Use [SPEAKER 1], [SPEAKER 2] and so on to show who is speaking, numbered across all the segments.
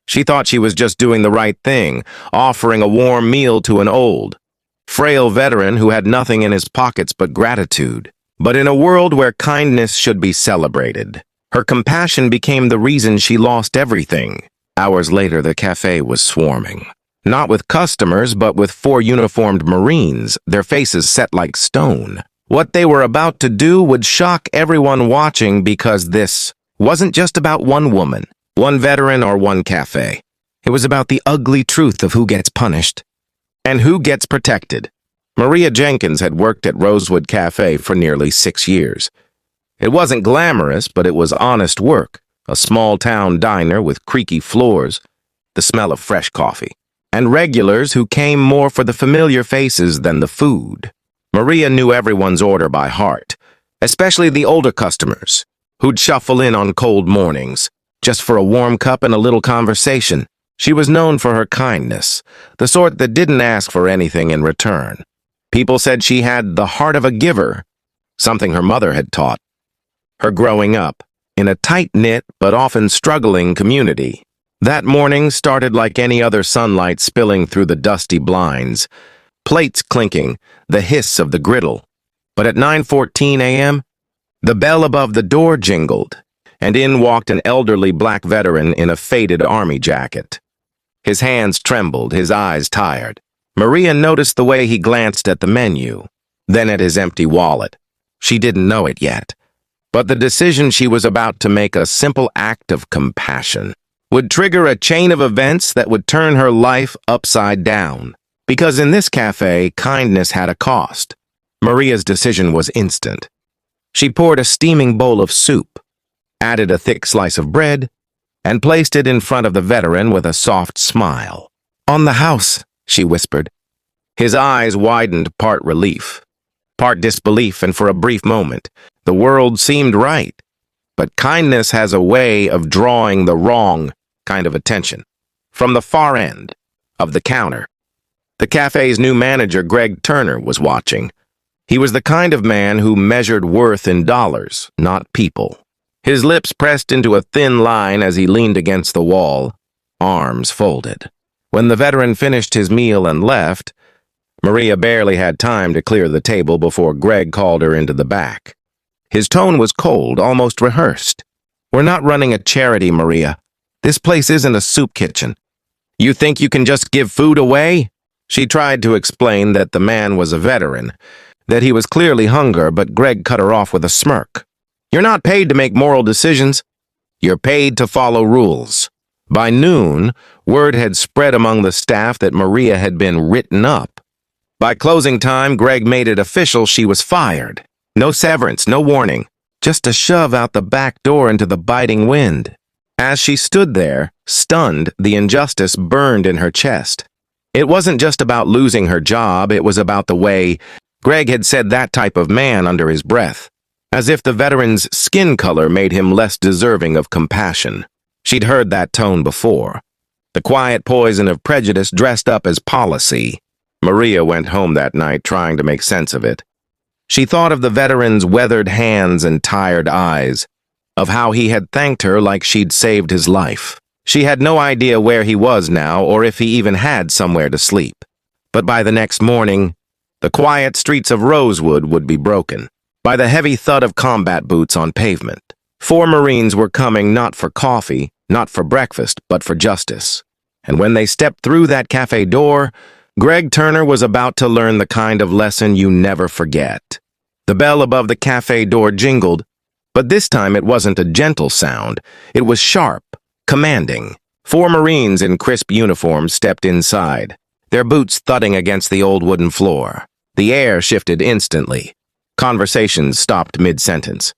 [SPEAKER 1] She thought she was just doing the right thing, offering a warm meal to an old, frail veteran who had nothing in his pockets but gratitude. But in a world where kindness should be celebrated, her compassion became the reason she lost everything. Hours later, the cafe was swarming. Not with customers, but with 4 uniformed Marines, their faces set like stone. What they were about to do would shock everyone watching, because this wasn't just about one woman, one veteran, or one cafe. It was about the ugly truth of who gets punished and who gets protected. Maria Jenkins had worked at Rosewood Cafe for nearly 6 years. It wasn't glamorous, but it was honest work. A small-town diner with creaky floors, the smell of fresh coffee, and regulars who came more for the familiar faces than the food. Maria knew everyone's order by heart, especially the older customers, who'd shuffle in on cold mornings, just for a warm cup and a little conversation. She was known for her kindness, the sort that didn't ask for anything in return. People said she had the heart of a giver, something her mother had taught her growing up in a tight-knit but often struggling community. That morning started like any other, sunlight spilling through the dusty blinds, plates clinking, the hiss of the griddle. But at 9:14 a.m., the bell above the door jingled, and in walked an elderly black veteran in a faded army jacket. His hands trembled, his eyes tired. Maria noticed the way he glanced at the menu, then at his empty wallet. She didn't know it yet, but the decision she was about to make, a simple act of compassion, would trigger a chain of events that would turn her life upside down. Because in this cafe, kindness had a cost. Maria's decision was instant. She poured a steaming bowl of soup, added a thick slice of bread, and placed it in front of the veteran with a soft smile. "On the house," she whispered. His eyes widened, part relief, part disbelief, and for a brief moment, the world seemed right. But kindness has a way of drawing the wrong kind of attention. From the far end of the counter, the cafe's new manager, Greg Turner, was watching. He was the kind of man who measured worth in dollars, not people. His lips pressed into a thin line as he leaned against the wall, arms folded. When the veteran finished his meal and left, Maria barely had time to clear the table before Greg called her into the back. His tone was cold, almost rehearsed. "We're not running a charity, Maria. This place isn't a soup kitchen. You think you can just give food away?" She tried to explain that the man was a veteran, that he was clearly hungry, but Greg cut her off with a smirk. "You're not paid to make moral decisions. You're paid to follow rules." By noon, word had spread among the staff that Maria had been written up. By closing time, Greg made it official: she was fired. No severance, no warning, just a shove out the back door into the biting wind. As she stood there, stunned, the injustice burned in her chest. It wasn't just about losing her job, it was about the way Greg had said that type of man under his breath, as if the veteran's skin color made him less deserving of compassion. She'd heard that tone before. The quiet poison of prejudice dressed up as policy. Maria went home that night trying to make sense of it. She thought of the veteran's weathered hands and tired eyes, of how he had thanked her like she'd saved his life. She had no idea where he was now, or if he even had somewhere to sleep. But by the next morning, the quiet streets of Rosewood would be broken by the heavy thud of combat boots on pavement. 4 Marines were coming, not for coffee, not for breakfast, but for justice. And when they stepped through that cafe door, Greg Turner was about to learn the kind of lesson you never forget. The bell above the cafe door jingled, but this time it wasn't a gentle sound. It was sharp, commanding. 4 Marines in crisp uniforms stepped inside, their boots thudding against the old wooden floor. The air shifted instantly. Conversations stopped mid-sentence.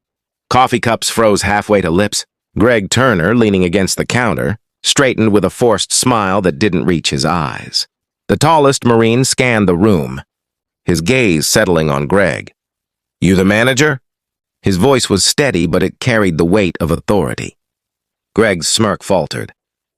[SPEAKER 1] Coffee cups froze halfway to lips. Greg Turner, leaning against the counter, straightened with a forced smile that didn't reach his eyes. The tallest Marine scanned the room, his gaze settling on Greg. "You the manager?" His voice was steady, but it carried the weight of authority. Greg's smirk faltered.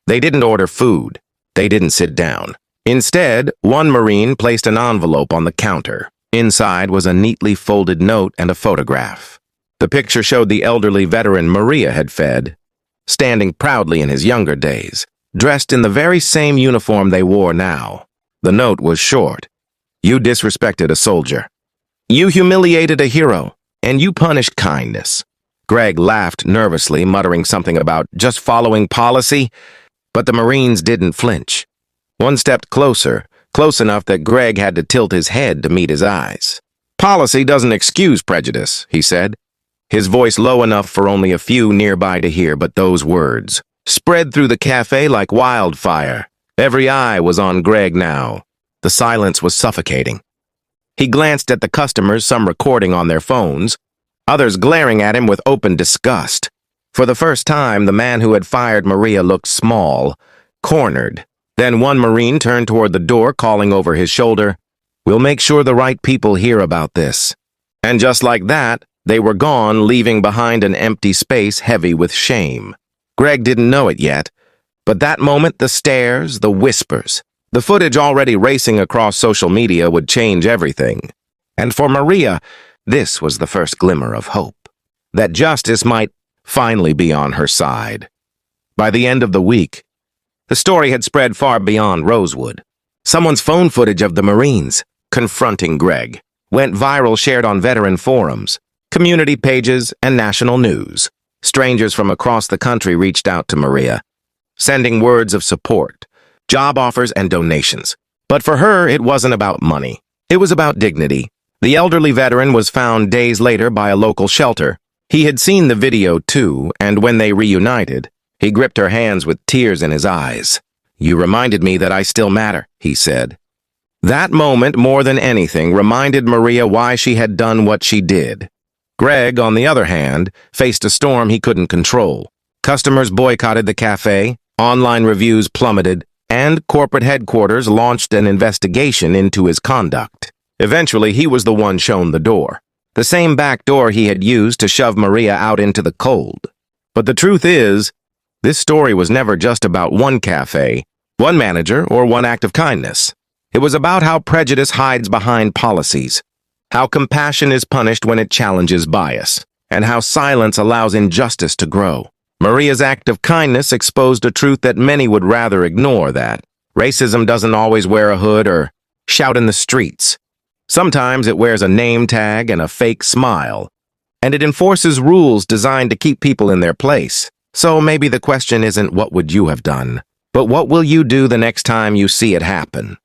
[SPEAKER 1] They didn't order food. They didn't sit down. Instead, one Marine placed an envelope on the counter. Inside was a neatly folded note and a photograph. The picture showed the elderly veteran Maria had fed, standing proudly in his younger days, dressed in the very same uniform they wore now. The note was short. You disrespected a soldier. You humiliated a hero, and you punished kindness. Greg laughed nervously, muttering something about just following policy, but the Marines didn't flinch. One stepped closer, close enough that Greg had to tilt his head to meet his eyes. Policy doesn't excuse prejudice, he said, his voice low enough for only a few nearby to hear, but those words spread through the cafe like wildfire. Every eye was on Greg now. The silence was suffocating. He glanced at the customers, some recording on their phones, others glaring at him with open disgust. For the first time, the man who had fired Maria looked small, cornered. Then one Marine turned toward the door, calling over his shoulder, "We'll make sure the right people hear about this." And just like that, they were gone, leaving behind an empty space heavy with shame. Greg didn't know it yet, but that moment the stares, the whispers, the footage already racing across social media would change everything. And for Maria, this was the first glimmer of hope, that justice might finally be on her side. By the end of the week, the story had spread far beyond Rosewood. Someone's phone footage of the Marines confronting Greg went viral, shared on veteran forums, community pages, and national news. Strangers from across the country reached out to Maria, sending words of support, job offers, and donations. But for her, it wasn't about money. It was about dignity. The elderly veteran was found days later by a local shelter. He had seen the video too, and when they reunited, he gripped her hands with tears in his eyes. "You reminded me that I still matter," he said. That moment, more than anything, reminded Maria why she had done what she did. Greg, on the other hand, faced a storm he couldn't control. Customers boycotted the cafe, online reviews plummeted, and corporate headquarters launched an investigation into his conduct. Eventually, he was the one shown the door, the same back door he had used to shove Maria out into the cold. But the truth is, this story was never just about one cafe, one manager, or one act of kindness. It was about how prejudice hides behind policies, how compassion is punished when it challenges bias, and how silence allows injustice to grow. Maria's act of kindness exposed a truth that many would rather ignore, that racism doesn't always wear a hood or shout in the streets. Sometimes it wears a name tag and a fake smile, and it enforces rules designed to keep people in their place. So maybe the question isn't what would you have done, but what will you do the next time you see it happen?